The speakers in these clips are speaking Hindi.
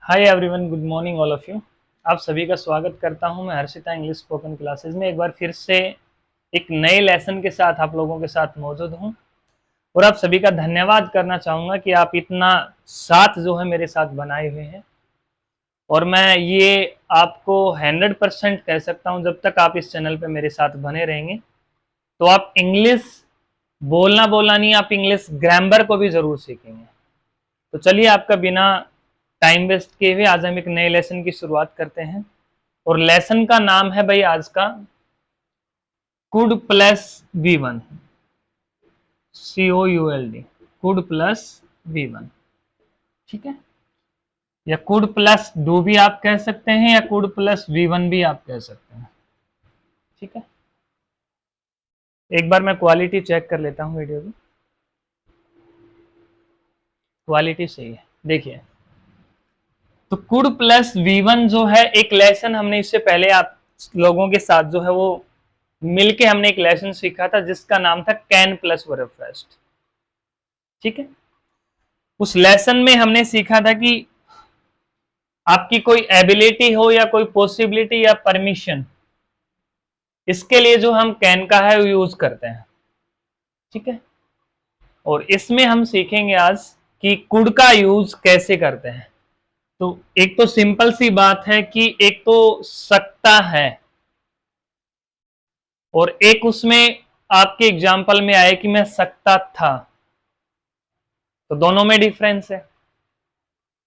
Hi everyone, good morning all of you. आप सभी का स्वागत करता हूं मैं हर्षिता इंग्लिश स्पोकन क्लासेस में। एक बार फिर से एक नए लेसन के साथ आप लोगों के साथ मौजूद हूं और आप सभी का धन्यवाद करना चाहूँगा कि आप इतना साथ जो है मेरे साथ बनाए हुए हैं। और मैं ये आपको 100% कह सकता हूँ, जब तक आप इस चैनल पे मेरे साथ बने रहेंगे तो आप इंग्लिश बोलना नहीं, आप इंग्लिश ग्रामर को भी ज़रूर सीखेंगे। तो चलिए, आपका बिना टाइम वेस्ट किए हुए आज हम एक नए लेसन की शुरुआत करते हैं। और लेसन का नाम है भाई आज का could plus V1, COULD, could plus V1। ठीक है, या कुड प्लस डू भी आप कह सकते हैं या कुड प्लस V1 भी आप कह सकते हैं। ठीक है, एक बार मैं क्वालिटी चेक कर लेता हूं वीडियो की। क्वालिटी सही है, देखिए। तो कुड प्लस V1 जो है एक लेसन हमने इससे पहले आप लोगों के साथ जो है वो मिलके हमने एक लेसन सीखा था जिसका नाम था कैन प्लस वर्ब फ्रेस्ट। ठीक है, उस लेसन में हमने सीखा था कि आपकी कोई एबिलिटी हो या कोई पॉसिबिलिटी या परमिशन, इसके लिए जो हम कैन का है वो यूज करते हैं। ठीक है, और इसमें हम सीखेंगे आज कि कुड का यूज कैसे करते हैं। तो एक तो सिंपल सी बात है कि एक तो सकता है, और एक उसमें आपके एग्जाम्पल में आए कि मैं सकता था। तो दोनों में डिफरेंस है।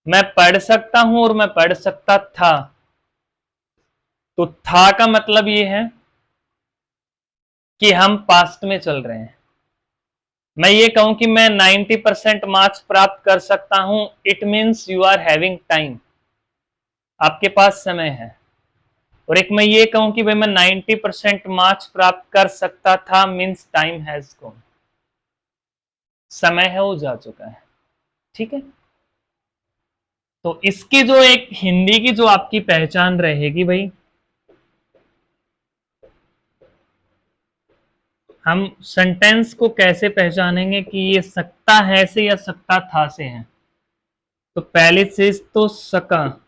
मैं पढ़ सकता हूं और मैं पढ़ सकता था। तो था का मतलब ये है कि हम पास्ट में चल रहे हैं। मैं ये कहूं कि मैं 90% मार्क्स प्राप्त कर सकता हूं, it means you are having time, आपके पास समय है। और एक मैं ये कहूं कि भाई मैं 90% मार्क्स प्राप्त कर सकता था, मीन्स टाइम हैज गॉन, समय है वो जा चुका है। ठीक है, तो इसकी जो एक हिंदी की जो आपकी पहचान रहेगी भाई, हम सेंटेंस को कैसे पहचानेंगे कि ये सकता है से या सकता था से है। तो पहली चीज तो सका,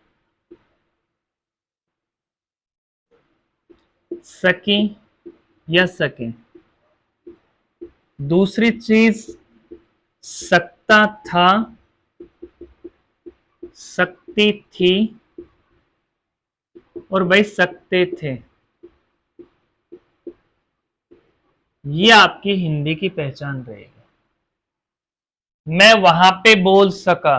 सकी या सके। दूसरी चीज सकता था, सकती थी, और भाई सकते थे। ये आपकी हिंदी की पहचान रहेगी। मैं वहां पे बोल सका,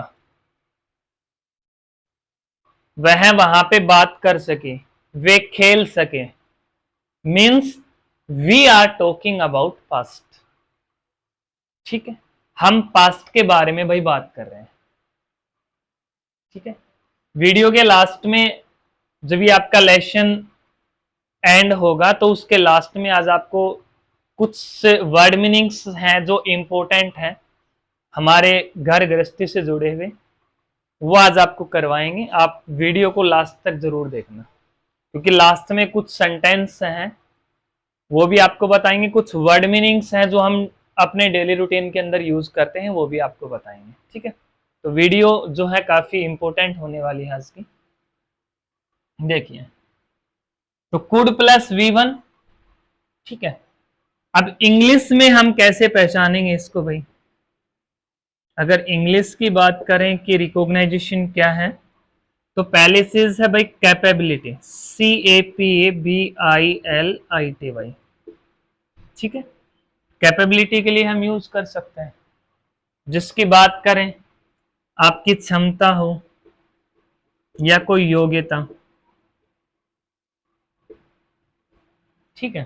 वह वहां पे बात कर सके, वे खेल सके, means we are talking about past. ठीक है, हम पास्ट के बारे में भाई बात कर रहे हैं। ठीक है, वीडियो के लास्ट में जब ये आपका लेसन एंड होगा तो उसके लास्ट में आज आपको कुछ वर्ड मीनिंग्स हैं जो इंपॉर्टेंट हैं हमारे घर गृहस्थी से जुड़े हुए, वो आज आपको करवाएंगे। आप वीडियो को लास्ट तक जरूर देखना, क्योंकि लास्ट में कुछ सेंटेंस हैं वो भी आपको बताएंगे, कुछ वर्ड मीनिंग्स हैं जो हम अपने डेली रूटीन के अंदर यूज करते हैं वो भी आपको बताएंगे। ठीक है, तो वीडियो जो है काफी इंपॉर्टेंट होने वाली है आज की। देखिए, तो कुड प्लस V1। ठीक है, अब इंग्लिश में हम कैसे पहचानेंगे इसको भाई। अगर इंग्लिश की बात करें कि रिकॉग्नाइजेशन क्या है, तो पहली चीज है भाई कैपेबिलिटी, CAPABILITY। ठीक है, कैपेबिलिटी के लिए हम यूज कर सकते हैं, जिसकी बात करें आपकी क्षमता हो या कोई योग्यता। ठीक है,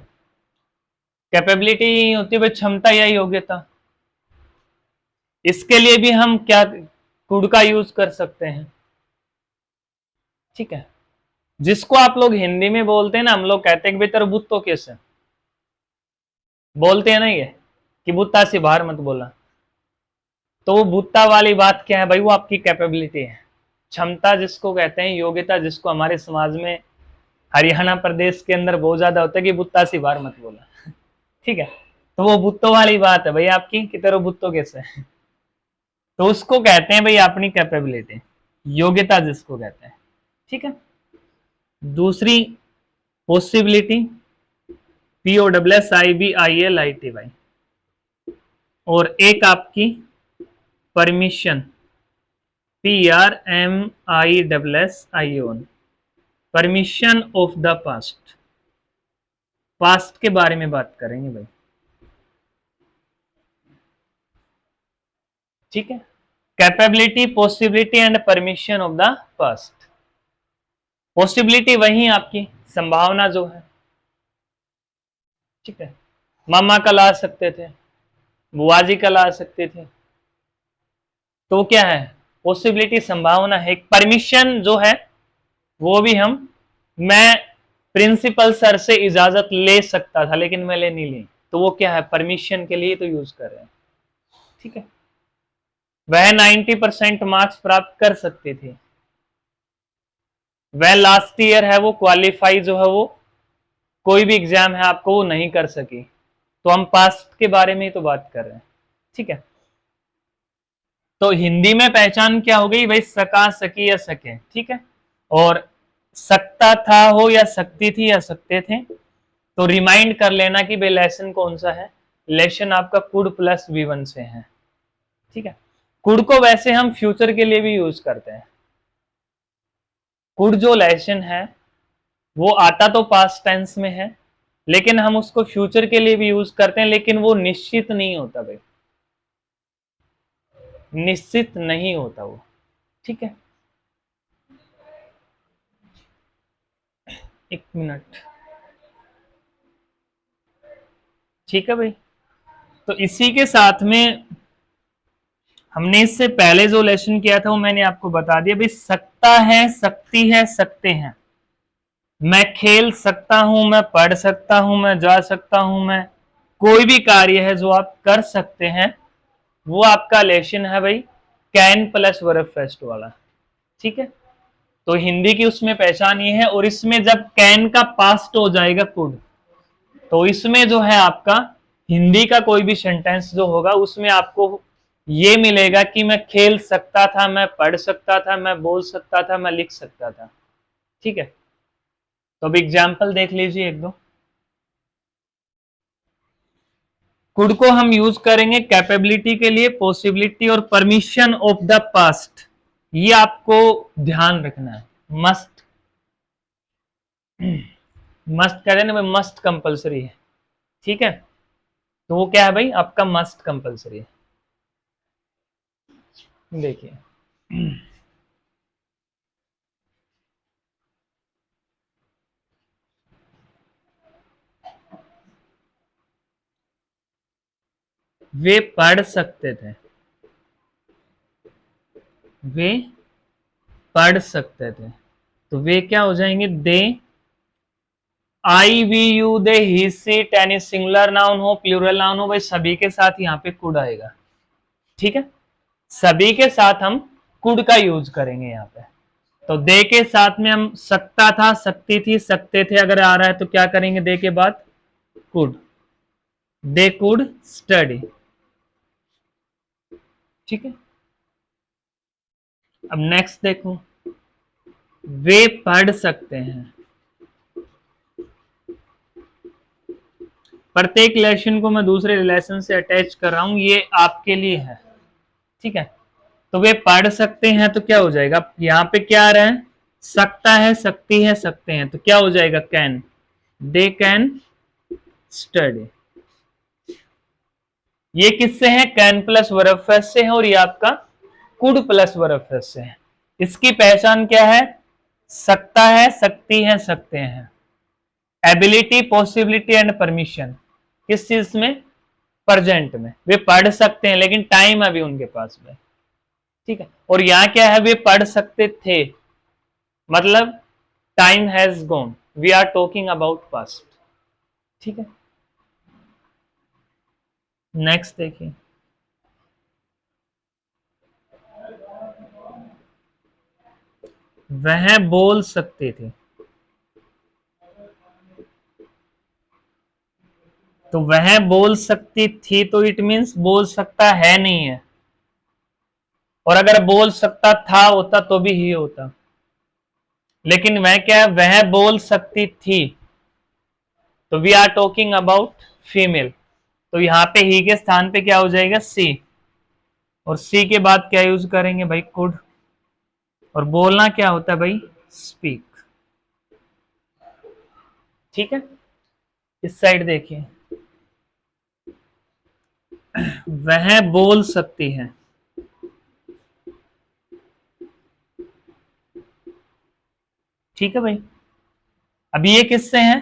कैपेबिलिटी होती है भाई क्षमता या योग्यता। इसके लिए भी हम क्या कुड का यूज कर सकते हैं। ठीक है, जिसको आप लोग हिंदी में बोलते हैं ना, हम लोग कहते हैं कि बेहतर बुत्तो कैसे बोलते हैं ना ये, कि बुत्ता से बाहर मत बोला। तो वो बुत्ता वाली बात क्या है भाई, वो आपकी कैपेबिलिटी है। क्षमता जिसको कहते हैं, योग्यता जिसको हमारे समाज में हरियाणा प्रदेश के अंदर बहुत ज्यादा होता है कि बुत्ता से बाहर मत बोला। ठीक है, तो वो बुत्तों वाली बात है भाई आपकी, कि तेरे बुत्तो कैसे है, तो उसको कहते हैं भाई अपनी कैपेबिलिटी। योग्यता जिसको कहते हैं, ठीक है। दूसरी पॉसिबिलिटी POSSIBILITY, और एक आपकी permission PRMISSION, permission of the past. Past के बारे में बात करेंगे भाई, ठीक है। Capability, possibility and permission of the past. Possibility वही आपकी संभावना जो है, ठीक है। मामा कल आ सकते थे, बुआ जी कल आ सकते थे, तो क्या है, पॉसिबिलिटी संभावना है। परमिशन जो है वो भी मैं प्रिंसिपल सर से इजाजत ले सकता था लेकिन मैं ले नहीं ली, तो वो क्या है, परमिशन के लिए तो यूज कर रहे हैं, ठीक है। वह 90% मार्क्स प्राप्त कर सकती थी, वह लास्ट ईयर है वो क्वालिफाई जो है वो कोई भी एग्जाम है आपको वो नहीं कर सकी, तो हम पास्ट के बारे में ही तो बात कर रहे हैं, ठीक है। तो हिंदी में पहचान क्या हो गई भाई, सका, सकी या सके, ठीक है। और सकता था हो या सकती थी या सकते थे, तो रिमाइंड कर लेना कि भाई लेसन कौन सा है, लेसन आपका कुड प्लस V1 से है, ठीक है। कुड को वैसे हम फ्यूचर के लिए भी यूज करते हैं। कुड जो लेसन है वो आता तो पास्ट टेंस में है, लेकिन हम उसको फ्यूचर के लिए भी यूज करते हैं, लेकिन वो निश्चित नहीं होता भाई, निश्चित नहीं होता वो, ठीक है। एक मिनट, ठीक है भाई। तो इसी के साथ में हमने इससे पहले जो लेसन किया था वो मैंने आपको बता दिया भाई, सकता है, सकती है, सकते हैं। मैं खेल सकता हूं, मैं पढ़ सकता हूं, मैं जा सकता हूं, मैं कोई भी कार्य है जो आप कर सकते हैं वो आपका लेसन है भाई, कैन प्लस वर्ब फेस्ट वाला, ठीक है। तो हिंदी की उसमें पहचान ये है, और इसमें जब कैन का पास्ट हो जाएगा कुड, तो इसमें जो है आपका हिंदी का कोई भी सेंटेंस जो होगा उसमें आपको ये मिलेगा कि मैं खेल सकता था, मैं पढ़ सकता था, मैं बोल सकता था, मैं लिख सकता था, ठीक है। तो अब एग्जाम्पल देख लीजिए एक दो। कुड को हम यूज करेंगे कैपेबिलिटी के लिए, पॉसिबिलिटी और परमिशन ऑफ द पास्ट, ये आपको ध्यान रखना है। मस्ट, मस्ट कह रहे ना, मस्ट कंपलसरी है, ठीक है। तो वो क्या है भाई, आपका मस्ट कंपलसरी है। देखिए वे पढ़ सकते थे, वे पढ़ सकते थे, तो वे क्या हो जाएंगे, they. I we you they he she tennis, singular noun हो प्लूरल नाउन हो भाई, सभी के साथ यहाँ पे कुड आएगा, ठीक है। सभी के साथ हम कुड का यूज करेंगे यहाँ पे। तो दे के साथ में हम सकता था, सकती थी, सकते थे अगर आ रहा है तो क्या करेंगे, दे के बाद कुड, दे कुड स्टडी, ठीक है। अब नेक्स्ट देखो, वे पढ़ सकते हैं। प्रत्येक रिलेशन को मैं दूसरे रिलेशन से अटैच कर रहा हूं, ये आपके लिए है, ठीक है। तो वे पढ़ सकते हैं तो क्या हो जाएगा, यहां पे क्या आ रहा है, सकता है, सकती है, सकते हैं, तो क्या हो जाएगा, कैन, दे कैन स्टडी। ये किससे है, कैन प्लस वर्ब फ्रेज से है, और ये आपका कुड प्लस वर्ब फ्रेज से है। इसकी पहचान क्या है, सकता है, सकती है, सकते हैं। एबिलिटी, पॉसिबिलिटी एंड परमिशन किस चीज में, प्रेजेंट में। वे पढ़ सकते हैं लेकिन टाइम अभी उनके पास में, ठीक है। और यहां क्या है, वे पढ़ सकते थे, मतलब time has gone, we are talking about past, ठीक है। नेक्स्ट देखिए, वह बोल सकते थे, तो वह बोल सकती थी, तो इट मींस बोल सकता है नहीं है, और अगर बोल सकता था होता तो भी ही होता, लेकिन वह क्या है, वह बोल सकती थी, तो we are talking about female, तो यहां पे ही के स्थान पे क्या हो जाएगा, सी, और सी के बाद क्या यूज करेंगे भाई, कुड, और बोलना क्या होता है भाई, स्पीक। ठीक है, इस साइड देखिए, वह बोल सकती है, ठीक है भाई। अब ये किससे है,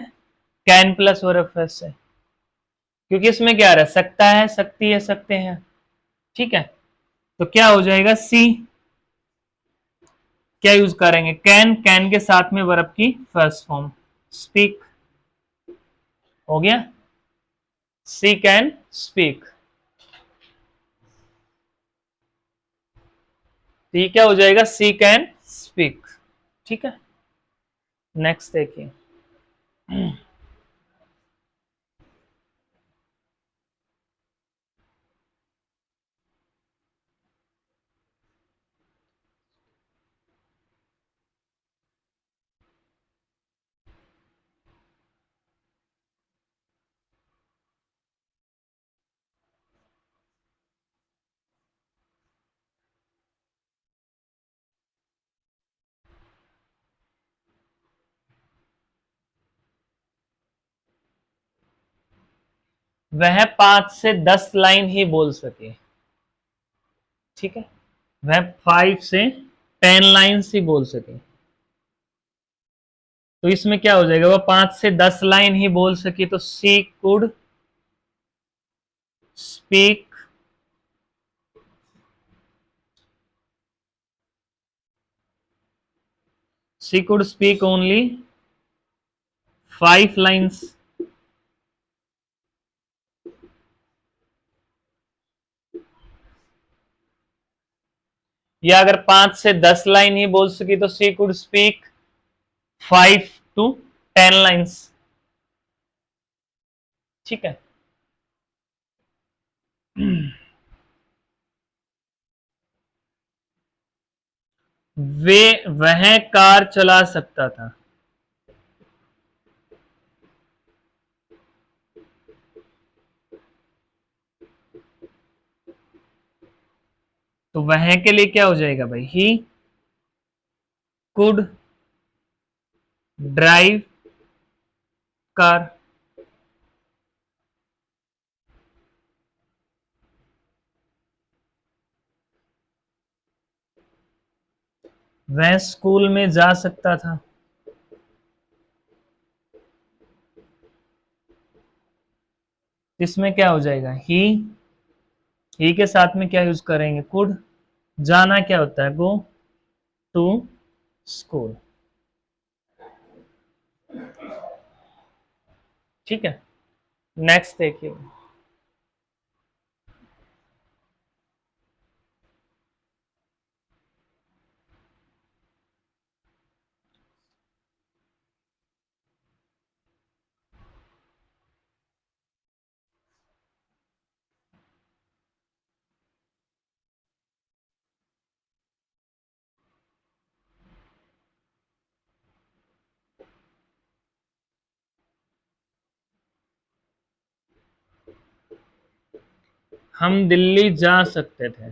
कैन प्लस वर्ब से, क्योंकि इसमें क्या रह सकता है, सकती है, सकते हैं, ठीक है। तो क्या हो जाएगा, सी, क्या यूज करेंगे, कैन, कैन के साथ में वर्ब की फर्स्ट फॉर्म स्पीक, हो गया, सी कैन स्पीक। तो ये क्या हो जाएगा, सी कैन स्पीक, ठीक है। नेक्स्ट देखिए, वह 5 से 10 लाइन ही बोल सके, ठीक है, वह 5 से 10 लाइन्स ही बोल सके, तो इसमें क्या हो जाएगा, वह 5 से 10 लाइन ही बोल सकी, तो she could speak she could speak only 5 lines, या अगर 5 से 10 लाइन ही बोल सकी तो she could speak 5 to 10 lines, ठीक है। वह कार चला सकता था, तो वह के लिए क्या हो जाएगा भाई, ही कुड ड्राइव कार, वह स्कूल में जा सकता था, इसमें क्या हो जाएगा, ही के साथ में क्या यूज करेंगे, कुड, जाना क्या होता है, गो टू स्कूल, ठीक है। नेक्स्ट देखिए, हम दिल्ली जा सकते थे,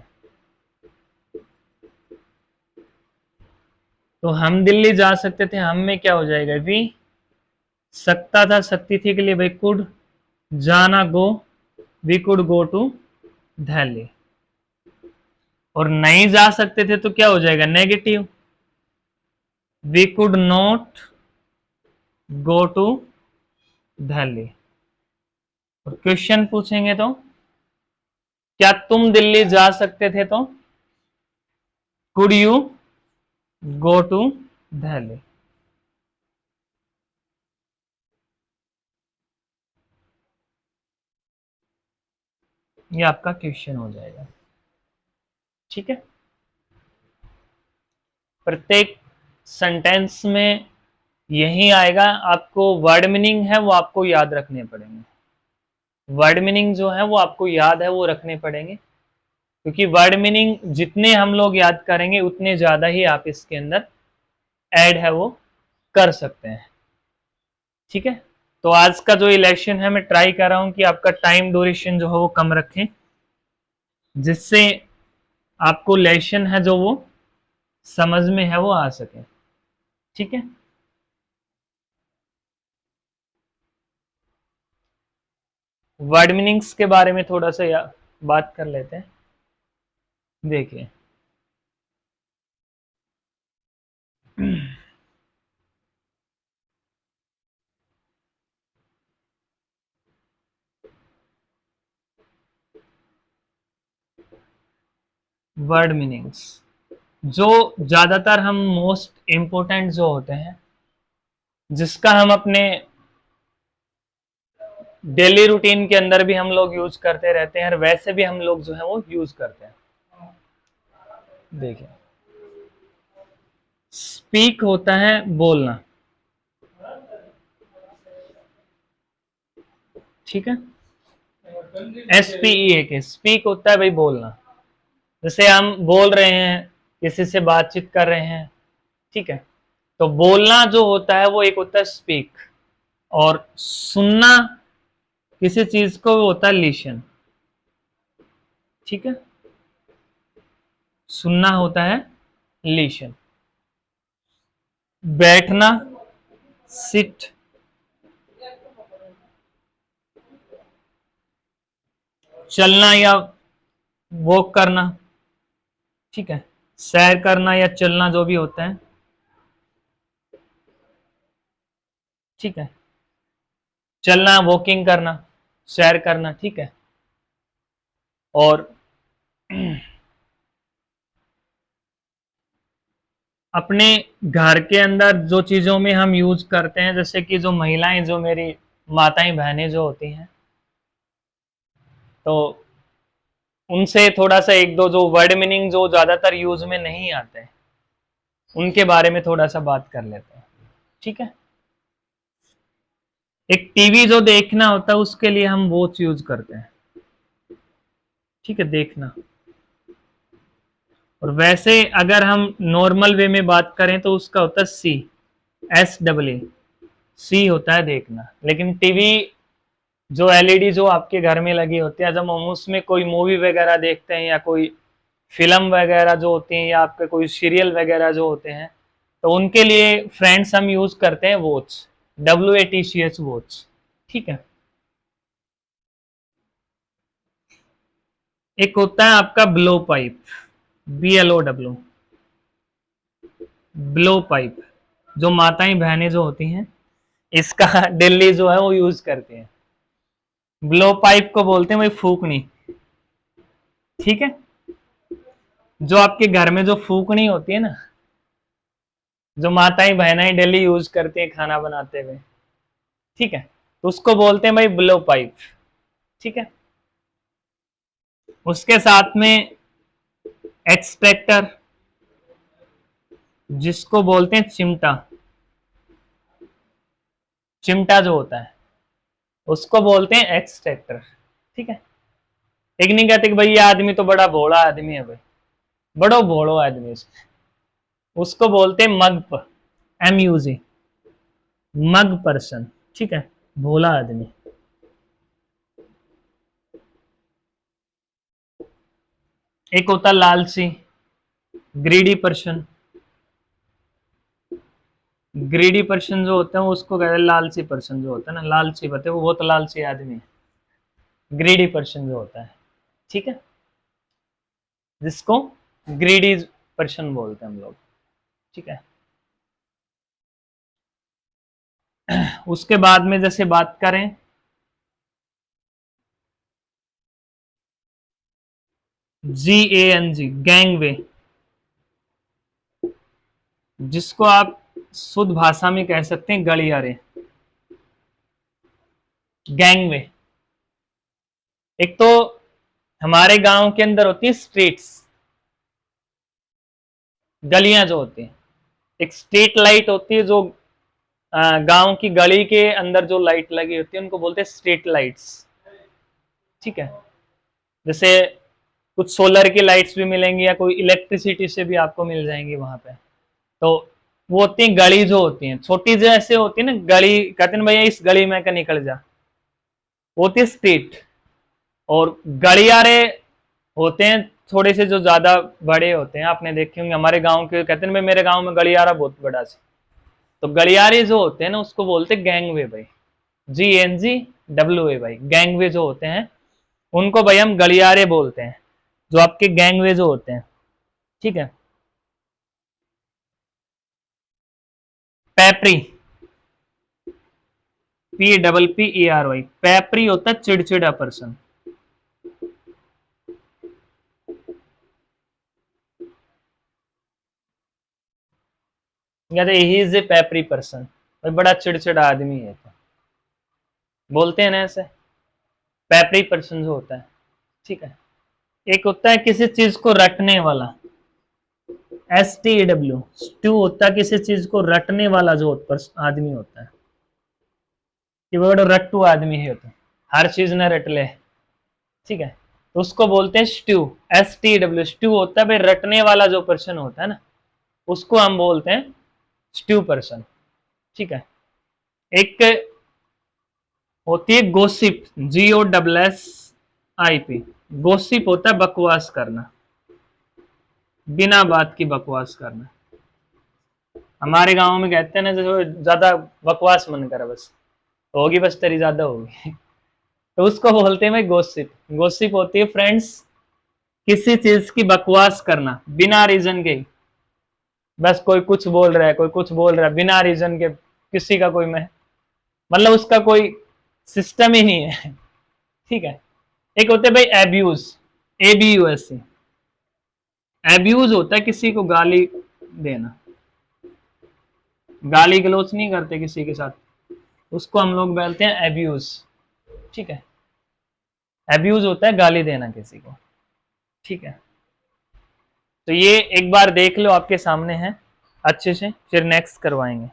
तो हम दिल्ली जा सकते थे, हम में क्या हो जाएगा, वी, सकता था, सकती थी के लिए भाई कुड, जाना go, we could go to Delhi, और नहीं जा सकते थे तो क्या हो जाएगा, negative, we could not go to Delhi, और क्वेश्चन पूछेंगे तो क्या तुम दिल्ली जा सकते थे, तो could you go to Delhi, ये आपका क्वेश्चन हो जाएगा, ठीक है। प्रत्येक सेंटेंस में यही आएगा, आपको वर्ड मीनिंग है वो आपको याद रखने पड़ेंगे, वर्ड मीनिंग जो है वो आपको याद है वो रखने पड़ेंगे, क्योंकि वर्ड मीनिंग जितने हम लोग याद करेंगे उतने ज्यादा ही आप इसके अंदर ऐड है वो कर सकते हैं। ठीक है, तो आज का जो इलेक्शन है मैं ट्राई कर रहा हूं कि आपका टाइम ड्यूरेशन जो है वो कम रखें, जिससे आपको लेसन है जो वो समझ में है वो आ सके। ठीक है, वर्ड मीनिंग्स के बारे में थोड़ा सा बात कर लेते हैं। देखिए, वर्ड मीनिंग्स जो ज्यादातर हम मोस्ट इंपोर्टेंट जो होते हैं, जिसका हम अपने डेली रूटीन के अंदर भी हम लोग यूज करते रहते हैं और वैसे भी हम लोग जो है वो यूज करते हैं। देखिए, स्पीक होता है बोलना, ठीक है, SPEAK, स्पीक होता है भाई बोलना। जैसे हम बोल रहे हैं, किसी से बातचीत कर रहे हैं, ठीक है, तो बोलना जो होता है वो एक होता है स्पीक, और सुनना किसी चीज को वो होता है लिसन। ठीक है, सुनना होता है लिसन। बैठना सिट, चलना या वॉक करना, ठीक है, सैर करना या चलना जो भी होता है, ठीक है, चलना वॉकिंग करना, सैर करना, ठीक है। और अपने घर के अंदर जो चीजों में हम यूज करते हैं, जैसे कि जो महिलाएं, जो मेरी माताएं बहनें जो होती हैं, तो उनसे थोड़ा सा एक दो जो वर्ड मीनिंग जो ज्यादातर यूज में नहीं आते, उनके बारे में थोड़ा सा बात कर लेते हैं। ठीक है, एक टीवी जो देखना होता है उसके लिए हम वॉच यूज करते हैं, ठीक है, देखना। और वैसे अगर हम नॉर्मल वे में बात करें तो उसका होता है SEE, सी होता है देखना। लेकिन टीवी जो LED जो आपके घर में लगी होती है, जब हम उसमें कोई मूवी वगैरह देखते हैं या कोई फिल्म वगैरह जो होती है या आपके कोई सीरियल वगैरह जो होते हैं, तो उनके लिए फ्रेंड्स हम यूज करते हैं वॉच, WATCH वॉच। ठीक है, एक होता है आपका blow pipe, BLOW, blow pipe, जो माताएं बहनें जो होती हैं इसका डेली जो है वो यूज करते हैं। ब्लो पाइप को बोलते हैं भाई फूकनी, ठीक है, जो आपके घर में जो फूकनी होती है ना, जो माताएं बहनें डेली यूज करती हैं खाना बनाते हुए, ठीक है, तो उसको बोलते हैं भाई ब्लो पाइप। ठीक है, उसके साथ में एक्सट्रैक्टर, जिसको बोलते हैं चिमटा, चिमटा जो होता है उसको बोलते हैं एक्सट्रैक्टर। ठीक है, एक नहीं कहते कि भाई ये आदमी तो बड़ा भोला आदमी है भाई, बड़ो भोलो आदमी, उसको बोलते हैं मग, MUG, मग पर्सन, ठीक है, भोला आदमी। एक होता लालची, ग्रीडी पर्सन, ग्रीडी पर्सन जो होते हैं उसको कहते हैं लालची पर्सन, जो होता है ना लालची, पता है वो बहुत लालची आदमी है, ग्रीडी पर्सन जो होता है। ठीक है, जिसको ग्रीडी पर्सन बोलते हैं हम लोग। ठीक है, उसके बाद में जैसे बात करें, GANG, गैंगवे, जिसको आप शुद्ध भाषा में कह सकते हैं गलियारे, गैंगवे। एक तो हमारे गांव के अंदर होती है स्ट्रीट्स, गलियां जो होती हैं, एक स्ट्रीट लाइट होती है जो गांव की गली के अंदर जो लाइट लगी होती है उनको बोलते हैं स्ट्रीट लाइट्स। ठीक है, जैसे कुछ सोलर की लाइट्स भी मिलेंगी या कोई इलेक्ट्रिसिटी से भी आपको मिल जाएंगी वहां पे। तो वो होती है गली, जो होती है छोटी जो ऐसे होती है ना गली, कहते हैं भैया इस गली में का निकल जा, वो होती है स्ट्रीट। और गलियारे होते हैं थोड़े से जो ज्यादा बड़े होते हैं, आपने देखे होंगे हमारे गांव के, कहते हैं भाई मेरे गांव में गलियारा बहुत बड़ा सा। तो गलियारे जो होते हैं ना उसको बोलते हैं गैंगवे भाई, GNGWA भाई, गैंगवे जो होते हैं उनको भाई हम गलियारे बोलते हैं, जो आपके गैंगवे जो होते हैं। ठीक है। पैपरी, PPPERY, पैपरी होता है चिड़चिड़ा पर्सन। या ही इज ए पैपरी पर्सन, भाई बड़ा चिड़चिड़ा आदमी है, तो बोलते हैं ना ऐसे, पैपरी पर्सन जो होता है। ठीक है। एक होता है किसी चीज को रटने वाला, STEW, स्टू होता है किसी चीज को रटने वाला जो आदमी होता है, कि वो बड़ा रट्टू आदमी है, होता है हर चीज ना रट ले। ठीक है। तो उसको बोलते हैं स्ट्यू, STW, स्ट्यू होता है भाई रटने वाला जो पर्सन होता है ना, उसको हम बोलते हैं स्ट्यू पर्सन। ठीक है। एक होती है गोसिप, GOSSIP, गोसिप होता है बकवास करना, बिना बात की बकवास करना। हमारे गांव में कहते हैं ना जैसे ज्यादा बकवास मन कर बस, तो होगी बस तेरी ज्यादा होगी, तो उसको बोलते हैं भाई गोसिप। गोसिप होती है फ्रेंड्स किसी चीज की बकवास करना बिना रीजन के, बस कोई कुछ बोल रहा है, कोई कुछ बोल रहा है बिना रीजन के, किसी का कोई मैं मतलब उसका कोई सिस्टम ही नहीं है। ठीक है। एक होते हैं भाई एब्यूज, ABUS, एब्यूज होता है किसी को गाली देना, गाली गलौज नहीं करते किसी के साथ, उसको हम लोग बोलते हैं एब्यूज। ठीक है। एब्यूज होता है गाली देना किसी को। ठीक है। तो ये एक बार देख लो, आपके सामने है अच्छे से, फिर नेक्स्ट करवाएंगे।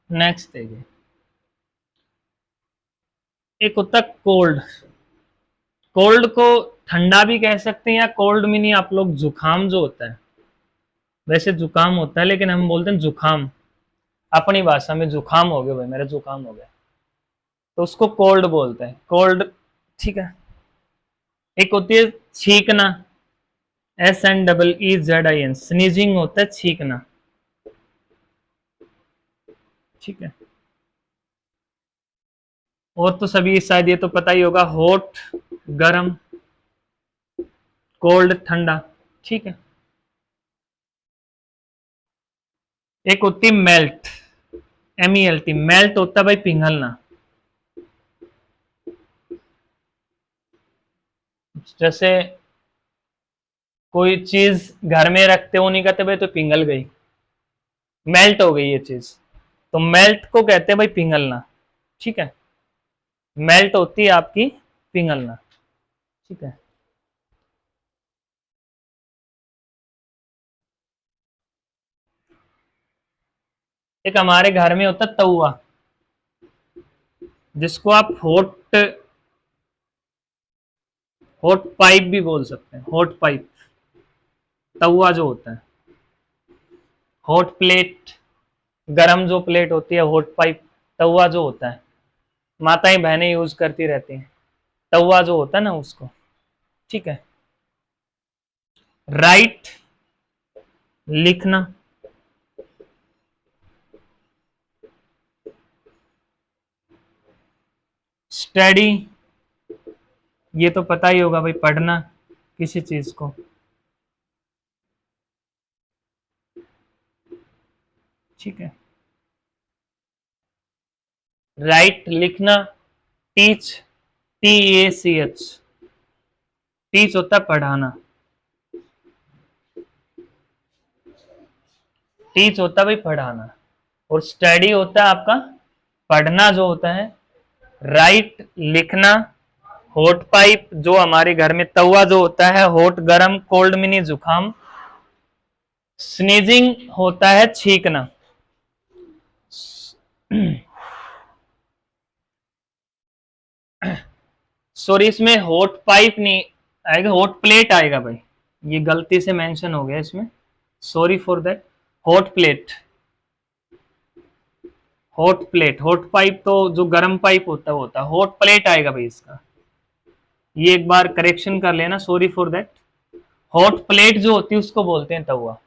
नेक्स्ट देखिए, एक होता है कोल्ड। कोल्ड को ठंडा भी कह सकते हैं, या कोल्ड में नहीं आप लोग जुकाम जो होता है, वैसे जुकाम होता है लेकिन हम बोलते हैं जुखाम, अपनी भाषा में जुखाम हो गया भाई मेरा जुकाम हो गया, तो उसको कोल्ड बोलते हैं, कोल्ड। ठीक है। एक होती है छींकना, SNEEZIN, स्नीजिंग होता है छींकना। ठीक है। और तो सभी शायद ये तो पता ही होगा, हॉट गरम, कोल्ड ठंडा। ठीक है। एक होती है मेल्ट, MELT, मेल्ट होता है भाई पिघलना, जैसे कोई चीज घर में रखते हो नहीं कहते भाई तो पिघल गई, मेल्ट हो गई ये चीज, तो मेल्ट को कहते हैं भाई पिघलना। ठीक है। मेल्ट होती है आपकी पिघलना। ठीक है। एक हमारे घर में होता है तवा, जिसको आप हॉट हॉट पाइप भी बोल सकते हैं, हॉट पाइप, तवा जो होता है, हॉट प्लेट, गरम जो प्लेट होती है, हॉट पाइप, तवा जो होता है, माताएं बहनें यूज करती रहती हैं, तवा जो होता है ना उसको। ठीक है। राइट, लिखना, स्टडी, ये तो पता ही होगा भाई, पढ़ना किसी चीज को। ठीक है। राइट लिखना, टीच, TACH, टीच होता है पढ़ाना, टीच होता है भाई पढ़ाना, और स्टडी होता है आपका पढ़ना जो होता है। राइट लिखना, हॉट पाइप जो हमारे घर में तवा जो होता है, हॉट गरम, कोल्ड मिनी जुकाम, स्नीजिंग होता है छींकना। सॉरी, इसमें हॉट पाइप नहीं आएगा, हॉट प्लेट आएगा भाई, ये गलती से मेंशन हो गया इसमें, sorry for that. Hot plate, hot plate, hot pipe तो जो गर्म पाइप होता है वो होता है, हॉट प्लेट आएगा भाई इसका, ये एक बार करेक्शन कर लेना, sorry for that. Hot plate जो होती है उसको बोलते हैं तवा,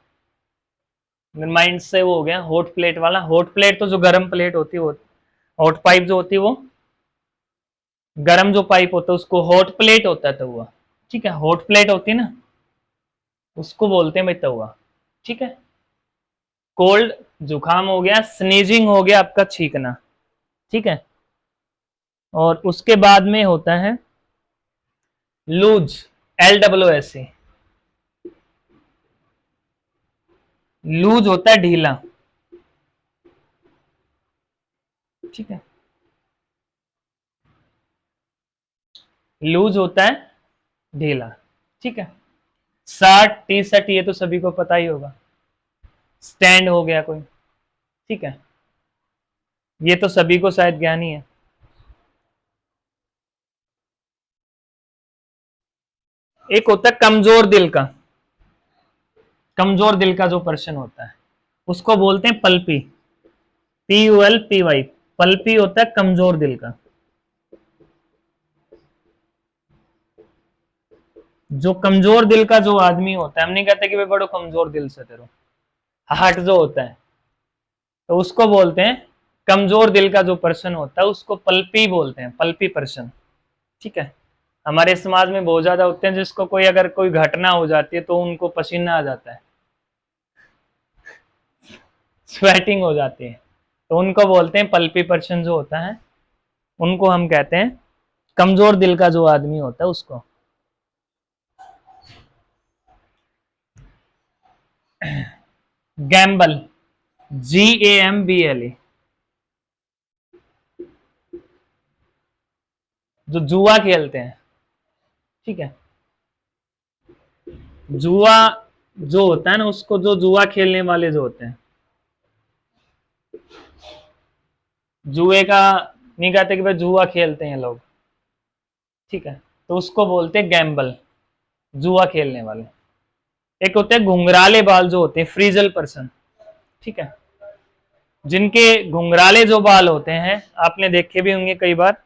मेरे माइंड से वो हो गया हॉट प्लेट वाला। हॉट प्लेट तो जो गर्म प्लेट होती है वो, हॉट पाइप जो होती है वो गर्म जो पाइप होता है उसको हॉट प्लेट होता है तवा। ठीक है, हॉट प्लेट होती है ना, उसको बोलते हैं भाई तवा। ठीक है। कोल्ड जुकाम हो गया, स्नीजिंग हो गया आपका छींकना। ठीक है। और उसके बाद में होता है लूज, LOOSE, लूज होता है ढीला। ठीक है, लूज होता है ढीला। ठीक है। शर्ट, T-शर्ट ये तो सभी को पता ही होगा, स्टैंड हो गया कोई। ठीक है, ये तो सभी को शायद ज्ञान ही है। एक होता है कमजोर दिल का, कमजोर दिल का जो पर्सन होता है उसको बोलते हैं पल्पी, PULPY, पल्पी होता है कमजोर दिल का। जो कमजोर दिल का जो आदमी होता है, हम नहीं कहते कि भाई बड़ो कमजोर दिल से तेरो, हार्ट जो होता है, तो उसको बोलते हैं कमजोर दिल का जो पर्सन होता है उसको पल्पी बोलते हैं, पल्पी पर्सन। ठीक है। हमारे समाज में बहुत ज्यादा होते हैं जिसको कोई अगर कोई घटना हो जाती है तो उनको पसीना आ जाता है, स्वेटिंग हो जाती है, तो उनको बोलते हैं पल्पी पर्सन जो होता है, उनको हम कहते हैं कमजोर दिल का जो आदमी होता है उसको। गैम्बल, GAMBLE, जो जुआ खेलते हैं। ठीक है, जुआ जो होता है ना, उसको जो जुआ खेलने वाले जो होते हैं, जुए का नहीं कहते कि भाई जुआ खेलते हैं लोग। ठीक है, तो उसको बोलते हैं गैम्बल, जुआ खेलने वाले। एक होते हैं घुंघराले बाल जो होते हैं, फ्रीजल पर्सन। ठीक है, जिनके घुंघराले जो बाल होते हैं, आपने देखे भी होंगे कई बार,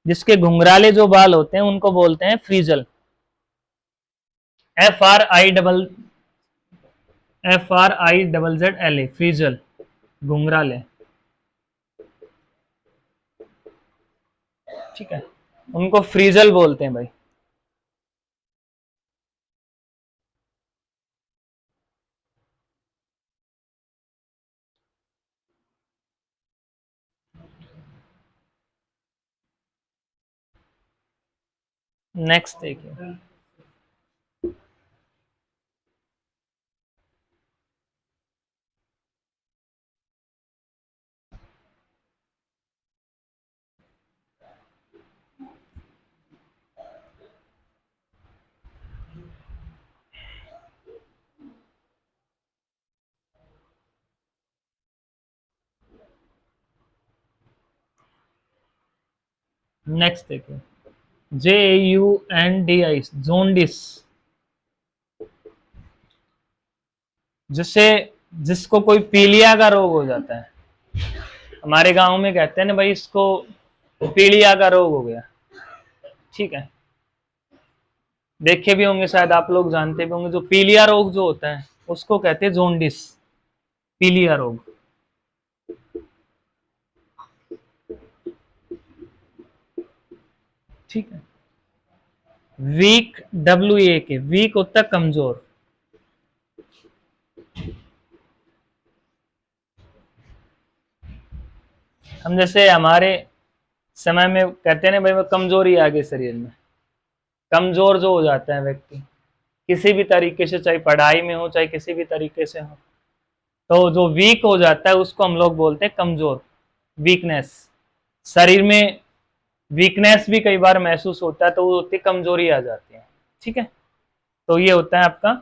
जिसके घुंघराले जो बाल होते हैं उनको बोलते हैं फ्रीजल, FRIZZLE, फ्रीजल, घुंघराले। ठीक है, उनको फ्रीजल बोलते हैं भाई। नेक्स्ट देखिए, नेक्स्ट देखिए, JUNDI, जोंडिस, जिससे जिसको कोई पीलिया का रोग हो जाता है, हमारे गांव में कहते हैं ना भाई इसको पीलिया का रोग हो गया। ठीक है, देखे भी होंगे शायद, आप लोग जानते भी होंगे, जो पीलिया रोग जो होता है उसको कहते हैं जोंडिस, पीलिया रोग। ठीक है, वीक, WEAK, वीक होता है कमजोर। हम जैसे हमारे समय में कहते हैं ना भाई, वो कमजोरी आ गई शरीर में, कमजोर जो हो जाता है व्यक्ति किसी भी तरीके से, चाहे पढ़ाई में हो चाहे किसी भी तरीके से हो, तो जो वीक हो जाता है उसको हम लोग बोलते हैं कमजोर, वीकनेस। शरीर में वीकनेस भी कई बार महसूस होता है तो वो होती कमजोरी आ जाती है। ठीक है, तो ये होता है आपका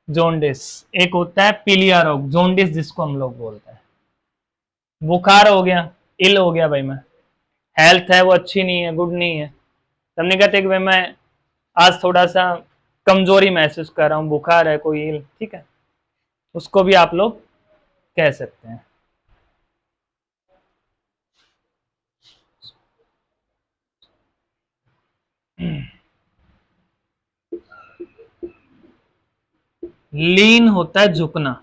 जोंडिस। एक होता है पीलिया रोग, जोंडिस जिसको हम लोग बोलते हैं। बुखार हो गया, इल हो गया भाई, मैं हेल्थ है वो अच्छी नहीं है, गुड नहीं है, तब नहीं कहते कि भाई मैं आज थोड़ा सा कमजोरी महसूस कर रहा हूँ, बुखार है कोई इल, ठीक है, उसको भी आप लोग कह सकते हैं। लीन होता है झुकना।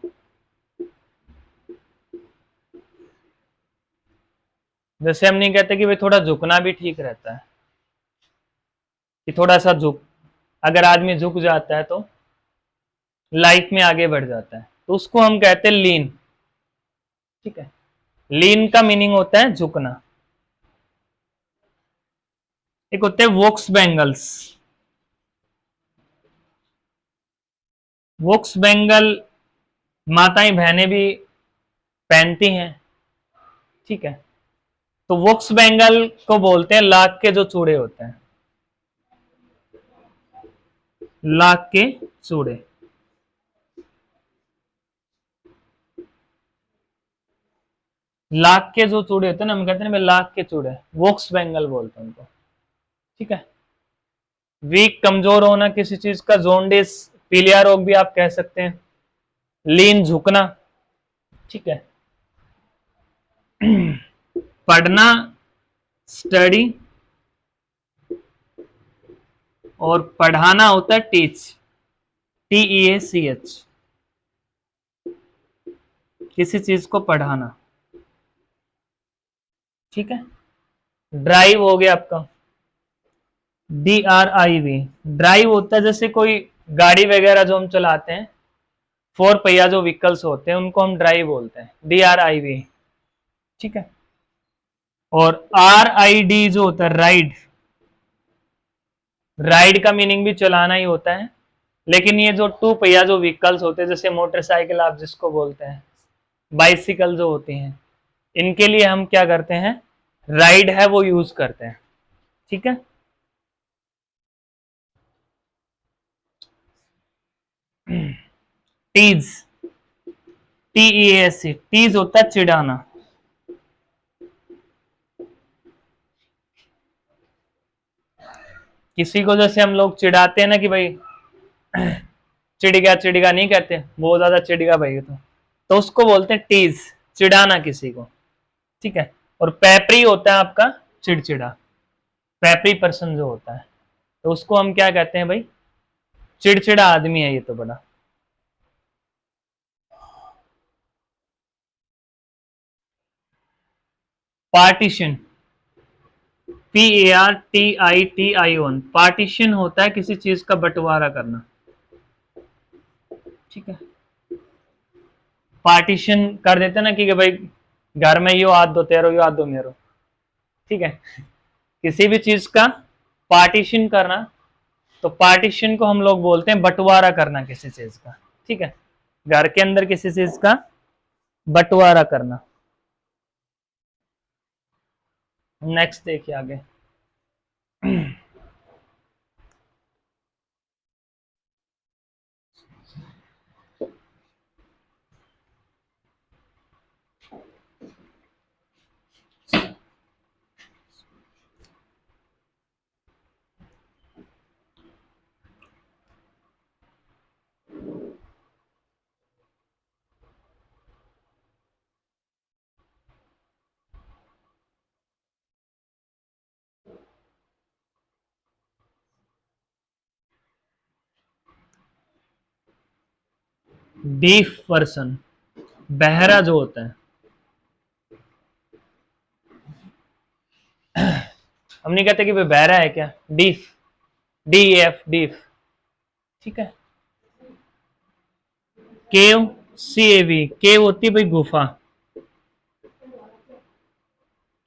जैसे हम नहीं कहते कि भाई थोड़ा झुकना भी ठीक रहता है, कि थोड़ा सा झुक, अगर आदमी झुक जाता है तो लाइफ में आगे बढ़ जाता है, तो उसको हम कहते हैं लीन। ठीक है, लीन का मीनिंग होता है झुकना। एक होते हैं वोक्स बैंगल्स। वोक्स बैंगल माताएं बहनें भी पहनती हैं। ठीक है, तो वोक्स बैंगल को बोलते हैं लाख के जो चूड़े होते हैं, लाख के चूड़े। लाख के जो चूड़े होते हैं ना, हम कहते हैं ना लाख के चूड़े, वोक्स बैंगल बोलते हैं उनको। ठीक है, वीक कमजोर होना किसी चीज का, जोंडिस, पीलिया रोग भी आप कह सकते हैं, लीन झुकना। ठीक है, पढ़ना, स्टडी, और पढ़ाना होता है टीच, TEACH, किसी चीज को पढ़ाना। ठीक है, ड्राइव हो गया आपका, DRIV। ड्राइव होता है जैसे कोई गाड़ी वगैरह जो हम चलाते हैं, फोर पहिया जो व्हीकल्स होते हैं उनको हम ड्राइव बोलते हैं, DRIV। ठीक है, और RID जो होता है राइड, राइड का मीनिंग भी चलाना ही होता है, लेकिन ये जो टू पहिया जो व्हीकल्स होते हैं, जैसे मोटरसाइकिल आप जिसको बोलते हैं, बाइसिकल जो होती हैं, इनके लिए हम क्या करते हैं, राइड है वो यूज करते हैं। ठीक है, टीज, TEAC, टीज होता है चिढ़ाना। किसी को जैसे हम लोग चिढ़ाते हैं ना कि भाई चिढ़ गया नहीं कहते, बहुत ज्यादा चिढ़ गया भाई, तो उसको बोलते हैं टीज, चिढ़ाना किसी को। ठीक है, और पैपरी होता है आपका चिड़चिड़ा, पैपरी पर्सन जो होता है, तो उसको हम क्या कहते हैं भाई, चिड़चिड़ा आदमी है ये तो बड़ा। पार्टीशन, PARTITION, पार्टीशन होता है किसी चीज का बंटवारा करना। ठीक है, पार्टीशन कर देते ना कि भाई घर में यो हाथ दो तेरो, यो हाथ दो मेरो। ठीक है, किसी भी चीज का पार्टीशन करना, तो पार्टीशन को हम लोग बोलते हैं बंटवारा करना किसी चीज का। ठीक है, घर के अंदर किसी चीज का बंटवारा करना। नेक्स्ट देखिए आगे। डीफ पर्सन, बहरा जो होता है, हम नहीं कहते कि भाई बहरा है क्या, डीफ, DEF डीफ, ठीक है। केव, CAV, केव होती है भाई गुफा,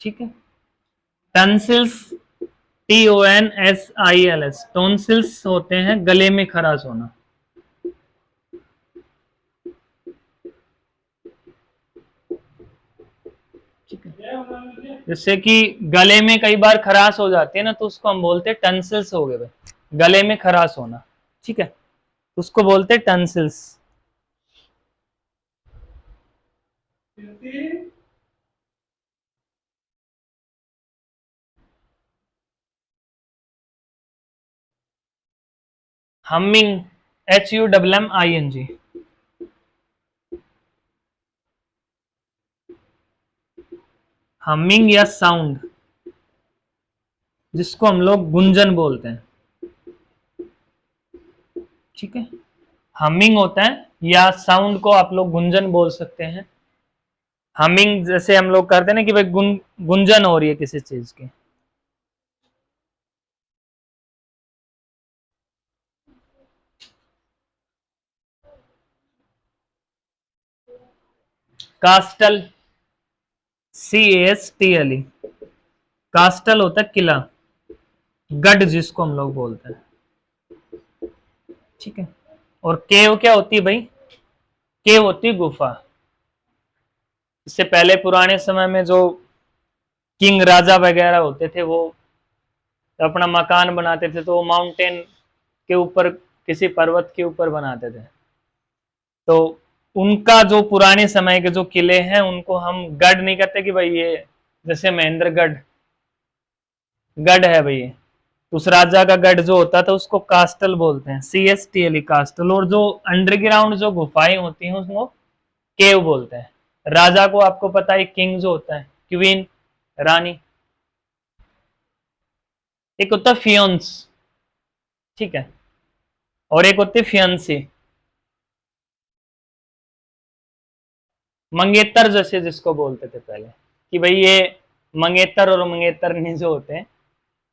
ठीक है। टंसिल्स, TONSILS, टोन्सिल्स होते हैं गले में खराश होना, ठीक है। जैसे कि गले में कई बार खराश हो जाती है ना, तो उसको हम बोलते हैं टंसिल्स हो गए भाई, गले में खराश होना, ठीक है, उसको बोलते हैं टंसिल्स। हमिंग, HUMMING, हमिंग या साउंड, जिसको हम लोग गुंजन बोलते हैं, ठीक है। हमिंग होता है, या साउंड को आप लोग गुंजन बोल सकते हैं। हमिंग जैसे हम लोग करते हैं ना कि भाई गुंजन हो रही है किसी चीज की। कास्टल, CASTLE, कास्टल होता है किला, गढ़ जिसको हम लोग बोलते हैं, ठीक है। और केव क्या होती है भाई, केव होती है गुफा। इससे पहले पुराने समय में जो किंग राजा वगैरह होते थे, वो अपना मकान बनाते थे तो वो माउंटेन के ऊपर, किसी पर्वत के ऊपर बनाते थे। तो उनका जो पुराने समय के जो किले हैं, उनको हम गढ़ नहीं कहते कि भाई ये, जैसे महेंद्रगढ़ गढ़ है भाई, उस राजा का गढ़ जो होता था उसको कास्टल बोलते हैं, CSTLE, कास्टल। और जो अंडरग्राउंड जो गुफाएं होती हैं उसको केव बोलते हैं। राजा को आपको पता है, किंग जो होता है, क्वीन, रानी, एक होता है फियोन्स, ठीक है, और एक होती है फियांसी, मंगेतर जैसे जिसको बोलते थे पहले, कि भाई ये मंगेतर और मंगेतरनी जो होते हैं,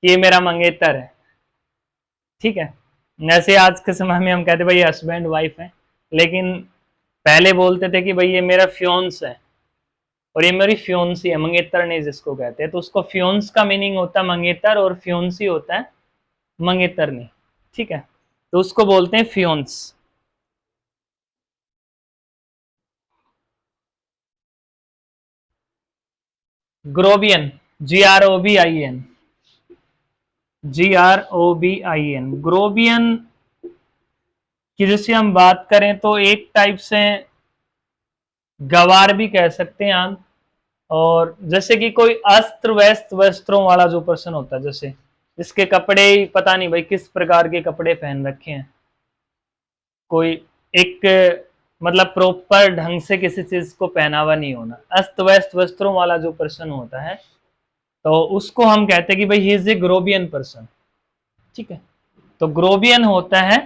ये मेरा मंगेतर है, ठीक है। जैसे आज के समय में हम कहते भाई हस्बैंड वाइफ है, लेकिन पहले बोलते थे कि भाई ये मेरा फ्योन्स है और ये मेरी फ्योन्सी है, मंगेतर नहीं जिसको कहते हैं। तो उसको फ्योन्स का मीनिंग होता है मंगेतर, और फ्योन्सी होता है मंगेतरनी, ठीक है। तो उसको बोलते हैं फ्योन्स। ग्रोबियन, GROBIN, GROBIN, ग्रोबियन की जैसे हम बात करें तो एक टाइप से गवार भी कह सकते हैं आप। और जैसे कि कोई अस्त्र व्यस्त वस्त्रों वाला जो पर्सन होता है, जैसे जिसके कपड़े ही पता नहीं भाई किस प्रकार के कपड़े पहन रखे हैं, कोई एक मतलब प्रॉपर ढंग से किसी चीज को पहनावा नहीं होना, अस्त व्यस्त वस्त्रों वाला जो पर्सन होता है, तो उसको हम कहते हैं कि भाई ही इज ए ग्रोबियन पर्सन, ठीक है। तो ग्रोबियन होता है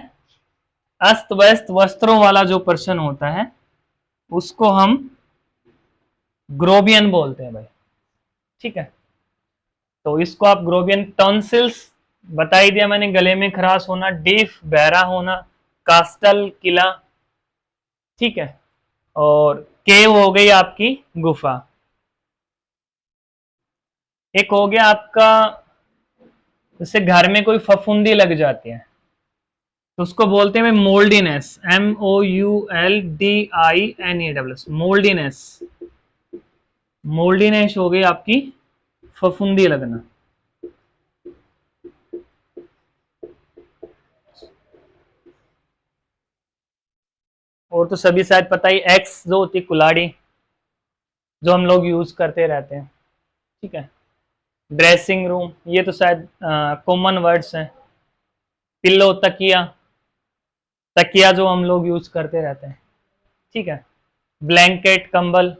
अस्त व्यस्त वस्त्रों वाला जो पर्सन होता है, उसको हम ग्रोबियन बोलते हैं भाई, ठीक है। तो इसको आप ग्रोबियन, टॉन्सिल्स बता ही दिया मैंने, गले में खराश होना, डीफ बहरा होना, कास्टल किला, ठीक है। और केव हो गई आपकी गुफा। एक हो गया आपका, जैसे घर में कोई फफूंदी लग जाती है तो उसको बोलते हैं मोल्डीनेस, MOULDINESS, मोल्डीनेस। मोल्डीनेस हो गई आपकी फफूंदी लगना। और तो सभी शायद पता ही, एक्स जो होती है कुलाड़ी, जो हम लोग यूज करते रहते हैं, ठीक है। ड्रेसिंग रूम, ये तो शायद कॉमन वर्ड्स हैं। पिल्लो, तकिया, तकिया जो हम लोग यूज करते रहते हैं, ठीक है। ब्लैंकेट, कंबल।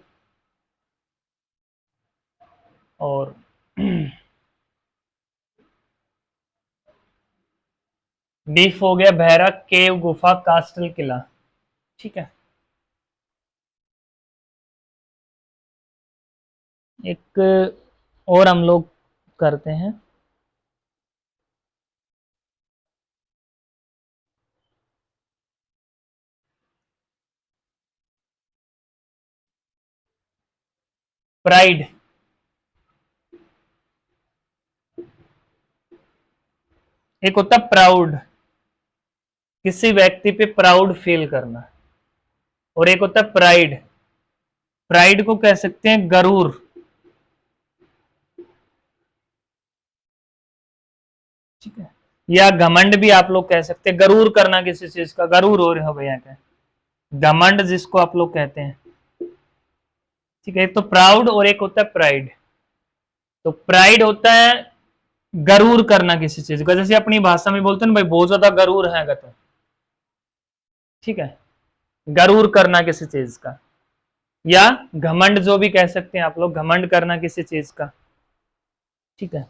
और डीफ हो गया बहरा, केव गुफा, कास्टल किला, ठीक है। एक और हम लोग करते हैं, प्राइड, एक होता है प्राउड, किसी व्यक्ति पे प्राउड फील करना, और एक होता है प्राइड, प्राइड को कह सकते हैं गरूर, ठीक है, या घमंड भी आप लोग कह सकते हैं, गरूर करना किसी चीज का, गरूर हो रहे हो भैया क्या, घमंड जिसको आप लोग कहते हैं, ठीक है। एक तो प्राउड और एक होता है प्राइड। तो प्राइड होता है गरूर करना किसी चीज का, जैसे अपनी भाषा में बोलते हैं ना भाई बहुत ज्यादा गरूर है तो, ठीक है, गरूर करना किसी चीज का, या घमंड जो भी कह सकते हैं आप लोग, घमंड करना किसी चीज का, ठीक है।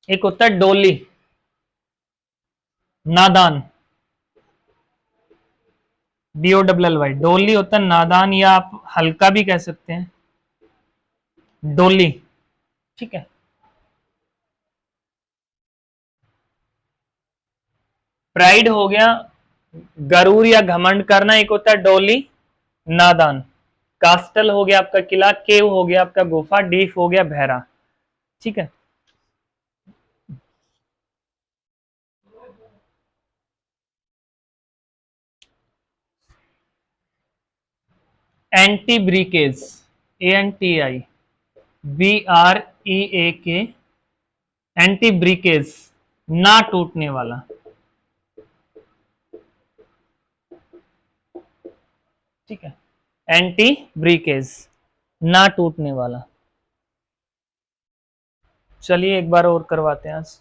एक होता है डोली, नादान, DOLLY, डोली होता है नादान, या आप हल्का भी कह सकते हैं, डोली, ठीक है। प्राइड हो गया गरूर या घमंड करना, एक होता है डोली, नादान। कास्टल हो गया आपका किला, केव हो गया आपका गुफा, डीफ हो गया बहरा, ठीक है। एंटी ब्रिकेज, ANTI BREAK, एंटी ब्रिकेज, ना टूटने वाला, ठीक है, एंटी ब्रिकेज, ना टूटने वाला। चलिए एक बार और करवाते हैं आज।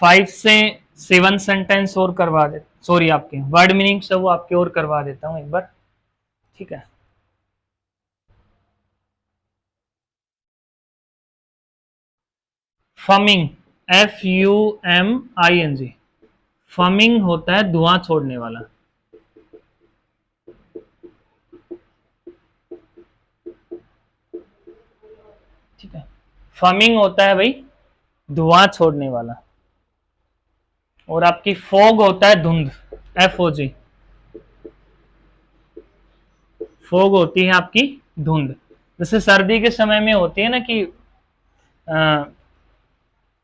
5 से 7 सेंटेंस और करवा दे, सॉरी आपके वर्ड मीनिंग सब वो आपके और करवा देता हूं एक बार, ठीक है। फमिंग, FUMING, फमिंग होता है धुआं छोड़ने वाला, ठीक है। फमिंग होता है भाई धुआं छोड़ने वाला। और आपकी फॉग होता है धुंध, FOG, फॉग होती है आपकी धुंध। जैसे सर्दी के समय में होती है ना कि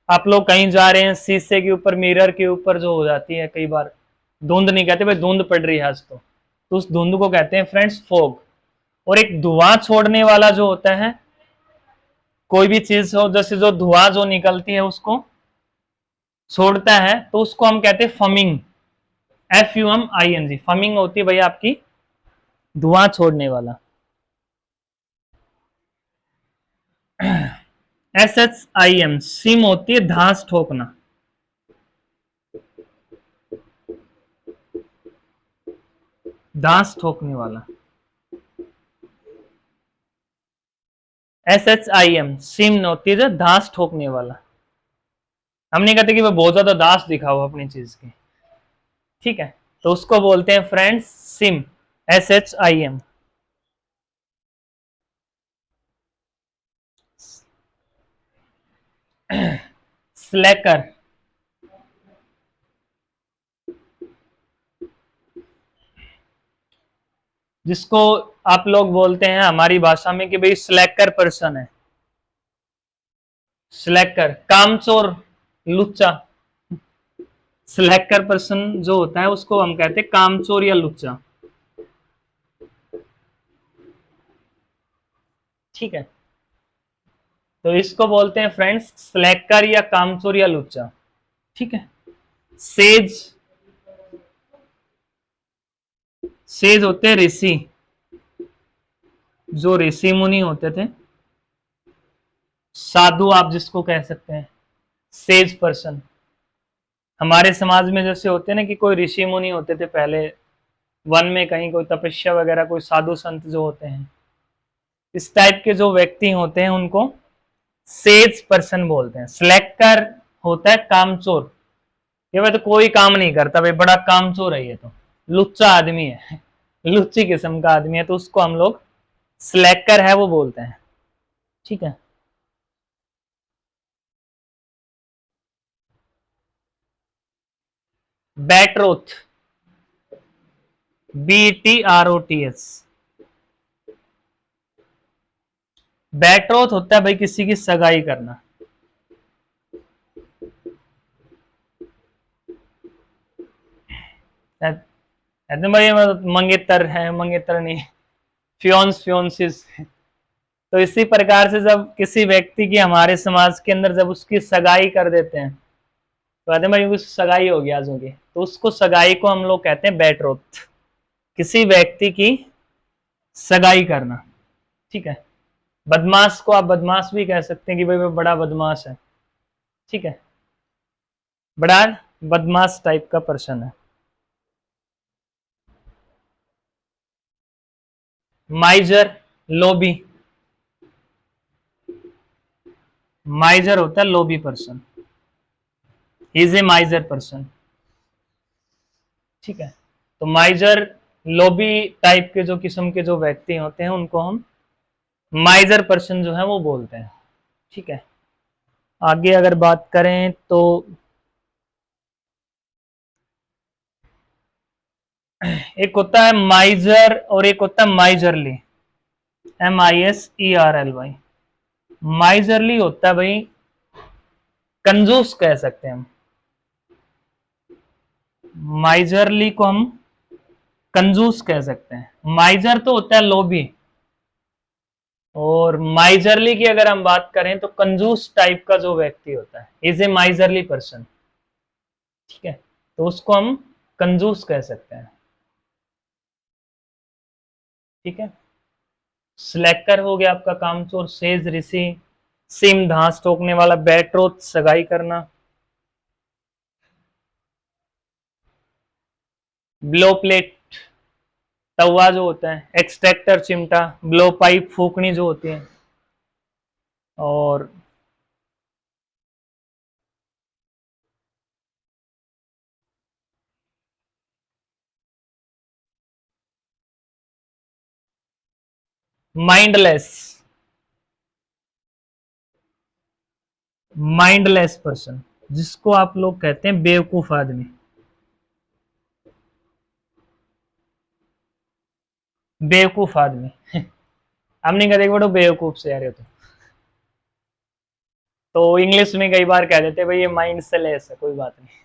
आप लोग कहीं जा रहे हैं, शीशे के ऊपर, मिरर के ऊपर जो हो जाती है कई बार, धुंध नहीं कहते भाई, धुंध पड़ रही है आज तो उस धुंध को कहते हैं फ्रेंड्स फॉग। और एक धुआं छोड़ने वाला जो होता है, कोई भी चीज हो, जैसे जो धुआं जो निकलती है उसको छोड़ता है, तो उसको हम कहते हैं फमिंग, FUMING, फमिंग होती है भैया आपकी धुआं छोड़ने वाला। SHIM, सिम होती है धांस ठोकना, धांस ठोकने वाला। SHIM, सिम होती है जो धांस ठोकने वाला। हम नहीं कहते कि वह बहुत ज्यादा दास दिखाओ अपनी चीज की, ठीक है, तो उसको बोलते हैं फ्रेंड्स सिम, SHIM। स्लैकर, जिसको आप लोग बोलते हैं हमारी भाषा में कि भाई स्लैकर पर्सन है, स्लैकर, कामचोर, लुच्चा। स्लैकर पर्सन जो होता है उसको हम कहते हैं कामचोर या लुच्चा, ठीक है। तो इसको बोलते हैं फ्रेंड्स स्लैकर या कामचोर या लुच्चा, ठीक है। सेज, सेज होते हैं ऋषि, जो ऋषि मुनि होते थे, साधु आप जिसको कह सकते हैं, सेज पर्सन। हमारे समाज में जैसे होते हैं ना कि कोई ऋषि मुनि होते थे पहले, वन में कहीं कोई तपस्या वगैरह, कोई साधु संत जो होते हैं, इस टाइप के जो व्यक्ति होते हैं उनको सेज पर्सन बोलते हैं। स्लैकर होता है कामचोर, ये भाई तो कोई काम नहीं करता भाई, बड़ा कामचोर है ये तो, लुच्चा आदमी है, लुच्ची किस्म का आदमी है, तो उसको हम लोग स्लैकर है वो बोलते हैं। ठीक है, बेट्रोथ, BTROTS। बेट्रोथ होता है भाई किसी की सगाई करना। कहते हैं भाई मंगेतर है, मंगेतर नहीं, फ्योन्स फ्योन्सिस। तो इसी प्रकार से जब किसी व्यक्ति की हमारे समाज के अंदर जब उसकी सगाई कर देते हैं तो कहते हैं भाई उसकी सगाई हो गया आज होगी, तो उसको सगाई को हम लोग कहते हैं बेट्रोथ, किसी व्यक्ति की सगाई करना। ठीक है, बदमाश को आप बदमाश भी कह सकते हैं कि भाई वो बड़ा बदमाश है। ठीक है, बड़ा बदमाश टाइप का पर्सन है। माइजर, लोभी, माइजर होता है लोभी पर्सन, इज ए माइजर पर्सन। ठीक है, तो माइजर लोभी टाइप के जो किस्म के जो व्यक्ति होते हैं उनको हम माइजर पर्सन जो है वो बोलते हैं। ठीक है, आगे अगर बात करें तो एक होता है माइजर और एक होता है माइजरली, MISERLY। माइजरली होता है भाई कंजूस कह सकते हैं हम, माइजरली को हम कंजूस कह सकते हैं। माइजर तो होता है लोभी, और माइजरली की अगर हम बात करें तो कंजूस टाइप का जो व्यक्ति होता है, इज ए माइजरली पर्सन। ठीक है, तो उसको हम कंजूस कह सकते हैं। ठीक है, स्लैकर हो गया आपका कामचोर, सेज ऋषि, सिम घास टोकने वाला, बेट्रोथ सगाई करना, ब्लो प्लेट तवा जो होता है, एक्सट्रैक्टर चिमटा, ब्लो पाइप फूकनी जो होती है, और माइंडलेस, माइंडलेस पर्सन जिसको आप लोग कहते हैं बेवकूफ आदमी, बेवकूफ आदमी। हम नहीं कहते बड़ो बेवकूफ से यार, तो इंग्लिश में कई बार कह देते हैं भाई ये माइंड से लेस है, कोई बात नहीं।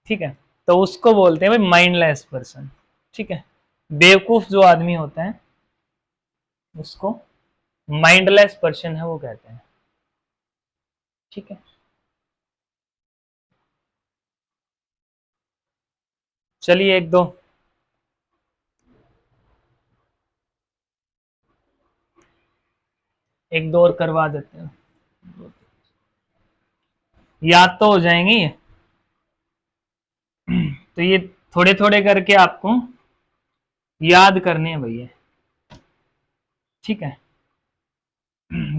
ठीक है, तो उसको बोलते हैं भाई माइंडलेस पर्सन। ठीक है, बेवकूफ जो आदमी होता है उसको माइंडलेस पर्सन है वो कहते हैं। ठीक है, चलिए एक दो और करवा देते हैं, याद तो हो जाएंगी ये। तो ये थोड़े थोड़े करके आपको याद करने हैं भैया। ठीक है,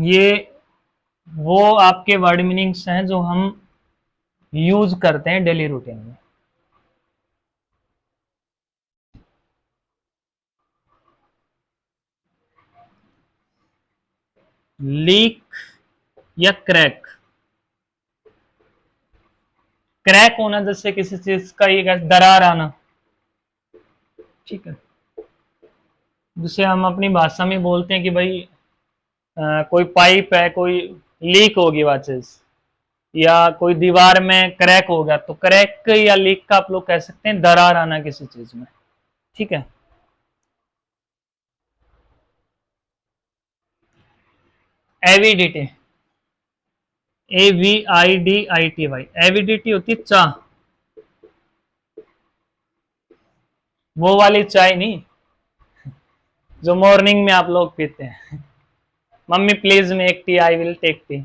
ये वो आपके वर्ड मीनिंग्स हैं जो हम यूज करते हैं डेली रूटीन में। लीक या क्रैक, क्रैक होना जैसे किसी चीज का ये दरार आना। ठीक है, जिसे हम अपनी भाषा में बोलते हैं कि भाई कोई पाइप है, कोई लीक होगी वाचेस, या कोई दीवार में क्रैक हो गया, तो क्रैक या लीक का आप लोग कह सकते हैं दरार आना किसी चीज में। ठीक है, एविडिटी, AVIDITY, एविडिटी होती है चाह, वो वाली चाय नहीं जो मॉर्निंग में आप लोग पीते हैं, mummy please make tea, I will take tea.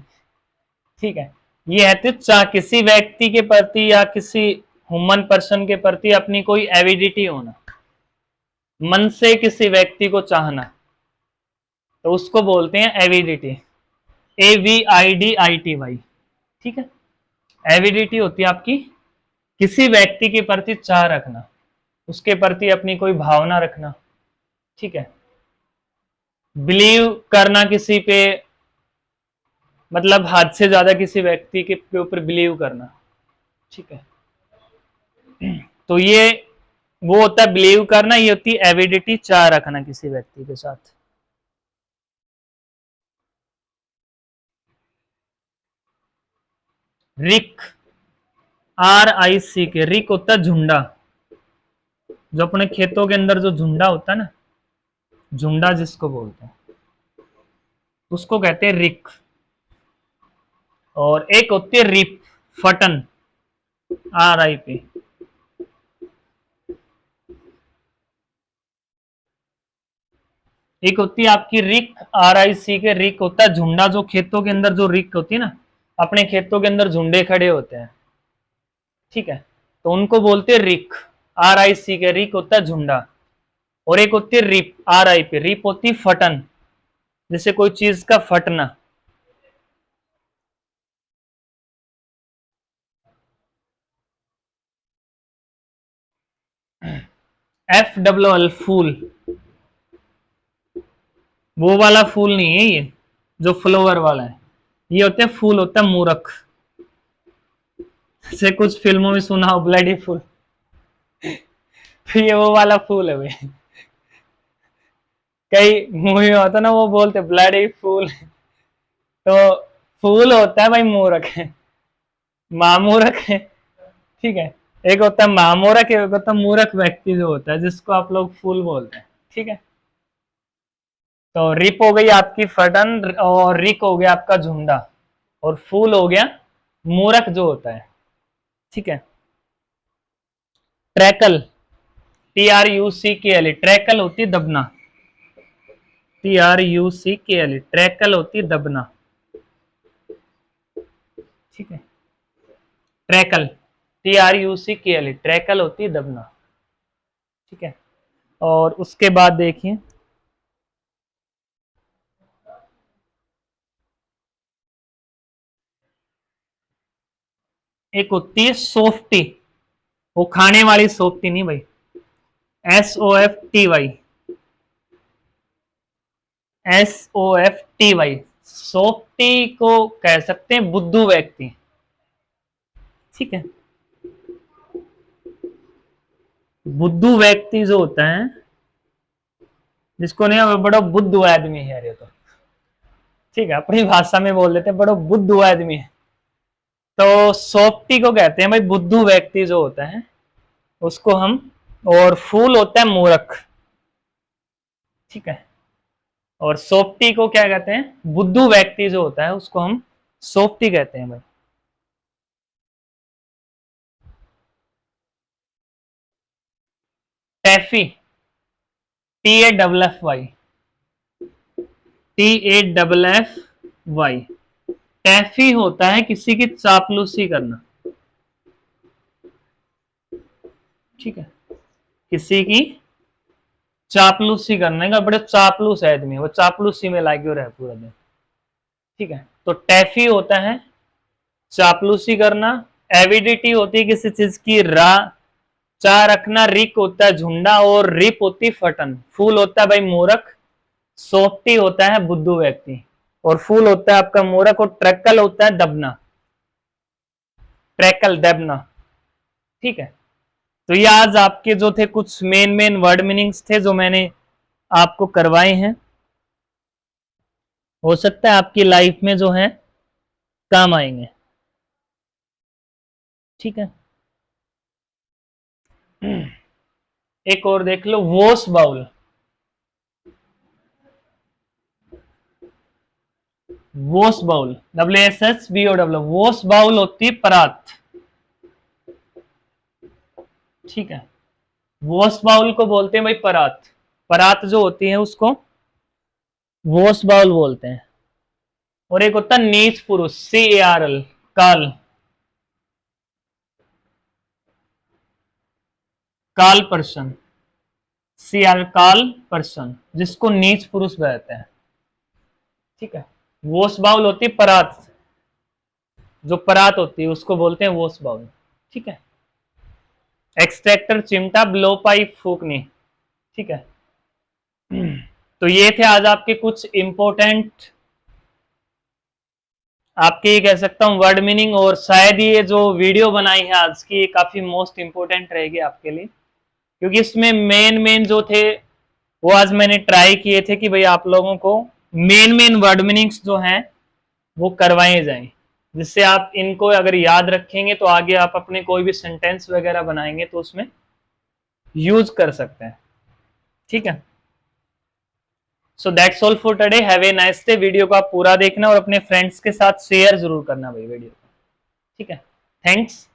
ठीक है, ये है तो चाह, किसी व्यक्ति के प्रति या किसी ह्यूमन पर्सन के प्रति अपनी कोई एविडिटी होना, मन से किसी व्यक्ति को चाहना, तो उसको बोलते हैं एविडिटी, AVIDITY। ठीक है, एविडिटी होती है आपकी किसी व्यक्ति के प्रति चाह रखना, उसके प्रति अपनी कोई भावना रखना। ठीक है, बिलीव करना किसी पे, मतलब हद से ज्यादा किसी व्यक्ति के ऊपर बिलीव करना, ठीक है। तो ये वो होता है बिलीव करना, ये होती है एविडिटी, चाह रखना किसी व्यक्ति के साथ। रिक, RIC, रिक होता है झुंडा, जो अपने खेतों के अंदर जो झुंडा होता है ना, झुंडा जिसको बोलते हैं, उसको कहते हैं रिक। और एक होती है रिप, फटन, RIP। एक होती है आपकी रिक, RIC के, रिक होता है झुंडा, जो खेतों के अंदर जो रिक होती है ना, अपने खेतों के अंदर झुंडे खड़े होते हैं, ठीक है, तो उनको बोलते हैं रिक, RIC के, रिक होता है झुंडा। और एक होती है रिप, RIP, रिप होती है फटन, जैसे कोई चीज का फटना। FLL, फूल, वो वाला फूल नहीं है ये, जो फ्लावर वाला है, ये होते हैं फूल, होता है मूर्ख, से कुछ फिल्मों में सुना हो ब्लडी फूल, तो ये वो वाला फूल है भाई। कई मूवी में होता ना, वो बोलते ब्लडी फूल, तो फूल होता है भाई मूर्ख है, मामूर्ख है, ठीक है। एक होता है मामूर्ख, एक होता है मूर्ख व्यक्ति जो होता है, जिसको आप लोग फूल बोलते हैं, ठीक है। तो रिप हो गई आपकी फटन, और रिक हो गया आपका झुंडा, और फूल हो गया मूर्ख जो होता है, ठीक है। ट्रैकल, TRUCKL, ट्रैकल होती है दबना, TRUCKL, ट्रैकल होती है दबना, ठीक है। ट्रैकल, TRUCKL, ट्रैकल होती है दबना, ठीक है। और उसके बाद देखिए, एक होती है सोफ्टी, वो खाने वाली सोफ्टी नहीं भाई, SOFTY, SOFTY, सोफ्टी को कह सकते हैं बुद्धू व्यक्ति, ठीक है। बुद्धू व्यक्ति जो होता है, जिसको नहीं, बड़ा बुद्धू आदमी है ये तो, ठीक है, अपनी भाषा में बोल देते हैं बड़ा बुद्धू आदमी है, तो सोफ्टी को कहते हैं भाई बुद्धू व्यक्ति जो होता है, उसको हम। और फूल होता है मूर्ख, ठीक है। और सोफ्टी को क्या कहते हैं, बुद्धू व्यक्ति जो होता है उसको हम सोफ्टी कहते हैं भाई। टैफी, TAFFY, TAFFY, टैफी होता है किसी की चापलूसी करना, ठीक है, किसी की चापलूसी करने का, बड़े चापलूस आदमी है वो, चापलूसी में लागे रहे पूरा दिन, ठीक है। तो टैफी होता है चापलूसी करना, एविडिटी होती है किसी चीज की राह चाह रखना, रिक होता है झुंडा, और रिप होती फटन, फूल होता है भाई मूर्ख, सोफ्टी होता है बुद्धू व्यक्ति, और फूल होता है आपका मूर्ख, और ट्रैकल होता है दबना, ट्रैकल दबना, ठीक है। तो ये आज आपके जो थे कुछ मेन मेन वर्ड मीनिंग्स थे जो मैंने आपको करवाए हैं, हो सकता है आपकी लाइफ में जो है काम आएंगे, ठीक है। एक और देख लो, वोस बाउल, वोस बाउल, WSSBOW, वोस बाउल होती है परात, ठीक है। वोस बाउल को बोलते हैं भाई परात, परात जो होती है उसको वोस बाउल बोलते हैं। और एक होता है नीच पुरुष, CARL, काल, काल पर्सन, CR, काल पर्सन, जिसको नीच पुरुष कहते हैं, ठीक है। वोस बाउल होती है परात, जो परात होती है उसको बोलते हैं वोस बाउल, ठीक है। एक्सट्रैक्टर चिमटा, ब्लो पाइप फूकनी, ठीक है। तो ये थे आज आपके कुछ इंपॉर्टेंट, आपके कह सकता हूं वर्ड मीनिंग, और शायद ये जो वीडियो बनाई है आज की, ये काफी मोस्ट इंपॉर्टेंट रहेगी आपके लिए, क्योंकि इसमें मेन जो थे वो आज मैंने ट्राई किए थे कि भाई आप लोगों को मेन वर्ड मीनिंग्स जो हैं वो करवाए जाएं, जिससे आप इनको अगर याद रखेंगे तो आगे आप अपने कोई भी सेंटेंस वगैरह बनाएंगे तो उसमें यूज कर सकते हैं। ठीक है, so that's all for today, have a nice day. Video को आप पूरा देखना और अपने फ्रेंड्स के साथ शेयर जरूर करना भाई वीडियो को। ठीक है, थैंक्स।